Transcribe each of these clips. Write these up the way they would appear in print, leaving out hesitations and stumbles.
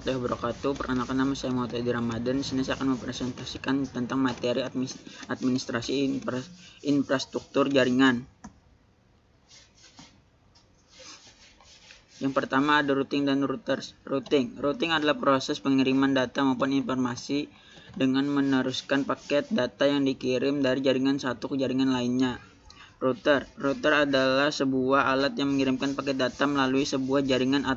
warahmatullahi wabarakatuh. Perkenalkan, nama saya Muhammad Edi Ramadan. Di sini saya akan mempresentasikan tentang materi administrasi infrastruktur jaringan. Yang pertama ada routing dan routers. Routing adalah proses pengiriman data maupun informasi dengan meneruskan paket data yang dikirim dari jaringan satu ke jaringan lainnya. Router adalah sebuah alat yang mengirimkan paket data melalui sebuah jaringan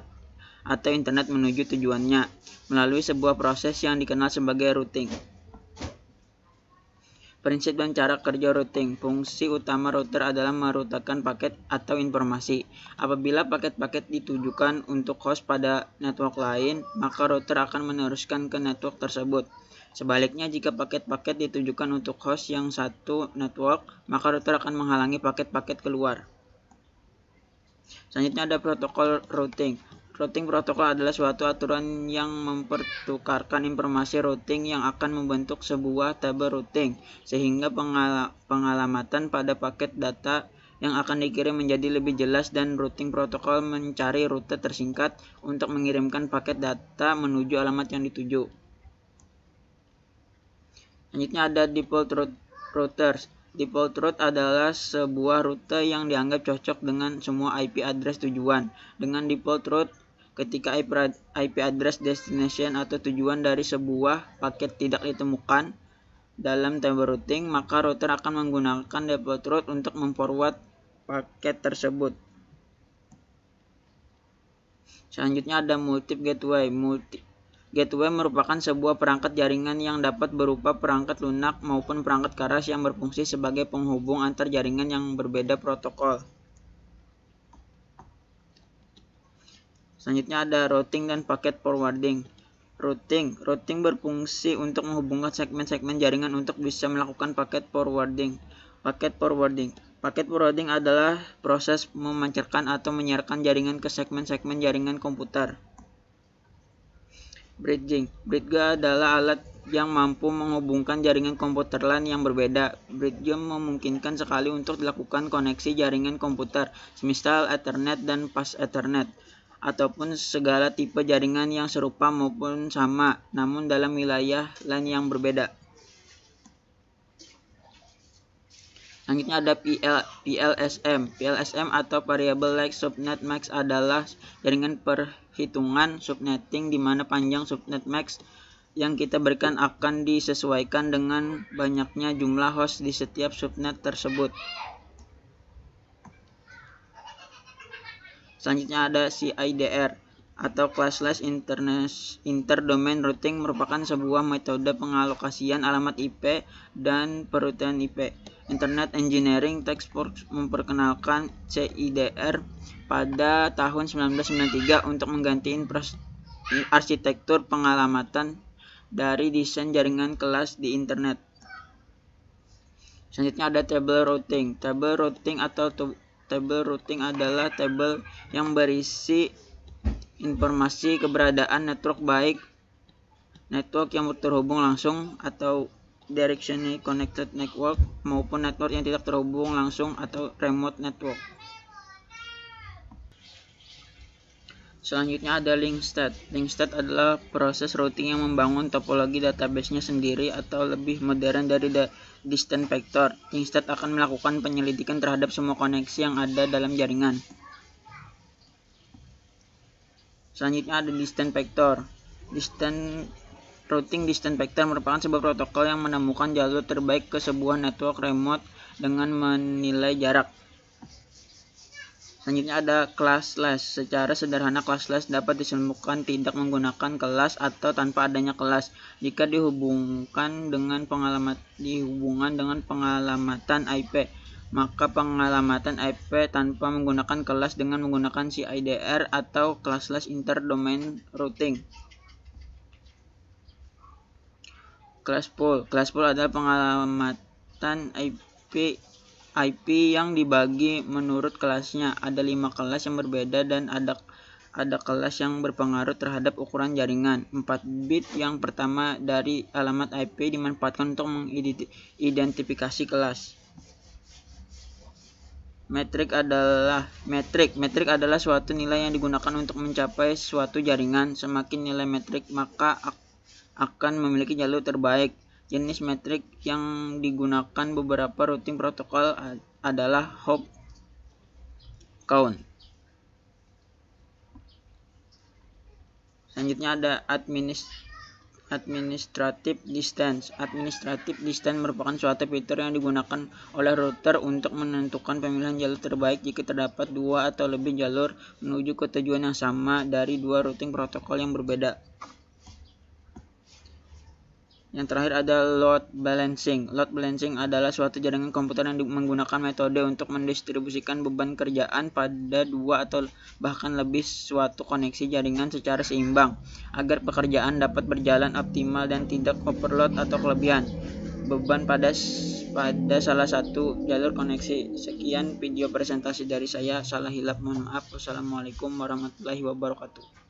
atau internet menuju tujuannya melalui sebuah proses yang dikenal sebagai routing. Prinsip dan cara kerja routing. Fungsi utama router adalah merutakan paket atau informasi. Apabila paket-paket ditujukan untuk host pada network lain, maka router akan meneruskan ke network tersebut. Sebaliknya, jika paket-paket ditujukan untuk host yang satu network, maka router akan menghalangi paket-paket keluar. Selanjutnya ada protokol routing. Routing protokol adalah suatu aturan yang mempertukarkan informasi routing yang akan membentuk sebuah tabel routing, sehingga pengalamatan pada paket data yang akan dikirim menjadi lebih jelas, dan routing protokol mencari rute tersingkat untuk mengirimkan paket data menuju alamat yang dituju. Selanjutnya ada default routers. Default route adalah sebuah rute yang dianggap cocok dengan semua IP address tujuan. Dengan default route, ketika IP address destination atau tujuan dari sebuah paket tidak ditemukan dalam tabel routing, maka router akan menggunakan default route untuk memforward paket tersebut. Selanjutnya ada multi gateway. Gateway merupakan sebuah perangkat jaringan yang dapat berupa perangkat lunak maupun perangkat keras yang berfungsi sebagai penghubung antar jaringan yang berbeda protokol. Selanjutnya ada routing dan paket forwarding. Routing berfungsi untuk menghubungkan segmen-segmen jaringan untuk bisa melakukan paket forwarding. Paket forwarding adalah proses memancarkan atau menyiarkan jaringan ke segmen-segmen jaringan komputer. Bridging adalah alat yang mampu menghubungkan jaringan komputer LAN yang berbeda. Bridging memungkinkan sekali untuk dilakukan koneksi jaringan komputer, semisal Ethernet dan Fast Ethernet, ataupun segala tipe jaringan yang serupa maupun sama, namun dalam wilayah LAN yang berbeda. Selanjutnya ada PLSM atau Variable Length Subnet Max adalah jaringan perhitungan subnetting di mana panjang subnet max yang kita berikan akan disesuaikan dengan banyaknya jumlah host di setiap subnet tersebut. Selanjutnya ada CIDR atau Classless Interdomain Routing, merupakan sebuah metode pengalokasian alamat IP dan perutian IP. Internet Engineering Textbook memperkenalkan CIDR pada tahun 1993 untuk mengganti arsitektur pengalamatan dari desain jaringan kelas di internet. Selanjutnya ada table routing. Table routing adalah tabel yang berisi informasi keberadaan network, baik network yang terhubung langsung atau directionally connected network maupun network yang tidak terhubung langsung atau remote network. Selanjutnya ada link state. Link state adalah proses routing yang membangun topologi database-nya sendiri atau lebih modern dari distant vector. Link state akan melakukan penyelidikan terhadap semua koneksi yang ada dalam jaringan. Selanjutnya ada distant vector. Routing distant vector merupakan sebuah protokol yang menemukan jalur terbaik ke sebuah network remote dengan menilai jarak. Selanjutnya ada classless. Secara sederhana, classless dapat disembuhkan tidak menggunakan kelas atau tanpa adanya kelas jika dihubungkan dengan pengalamatan IP. Maka pengalamatan IP tanpa menggunakan kelas dengan menggunakan CIDR atau Classless Interdomain Routing. Classpool adalah pengalamatan IP yang dibagi menurut kelasnya. Ada 5 kelas yang berbeda dan ada kelas yang berpengaruh terhadap ukuran jaringan. 4 bit yang pertama dari alamat IP dimanfaatkan untuk mengidentifikasi kelas. Metrik adalah suatu nilai yang digunakan untuk mencapai suatu jaringan. Semakin nilai metrik, maka akan memiliki jalur terbaik. Jenis metrik yang digunakan beberapa routing protokol adalah hop count. Selanjutnya ada administrative distance. Administrative distance merupakan suatu fitur yang digunakan oleh router untuk menentukan pemilihan jalur terbaik jika terdapat dua atau lebih jalur menuju ke tujuan yang sama dari dua routing protokol yang berbeda. Yang terakhir ada load balancing. Load balancing adalah suatu jaringan komputer yang menggunakan metode untuk mendistribusikan beban kerjaan pada dua atau bahkan lebih suatu koneksi jaringan secara seimbang, agar pekerjaan dapat berjalan optimal dan tidak overload atau kelebihan beban pada salah satu jalur koneksi. Sekian video presentasi dari saya. Salah hilap mohon maaf. Wassalamualaikum warahmatullahi wabarakatuh.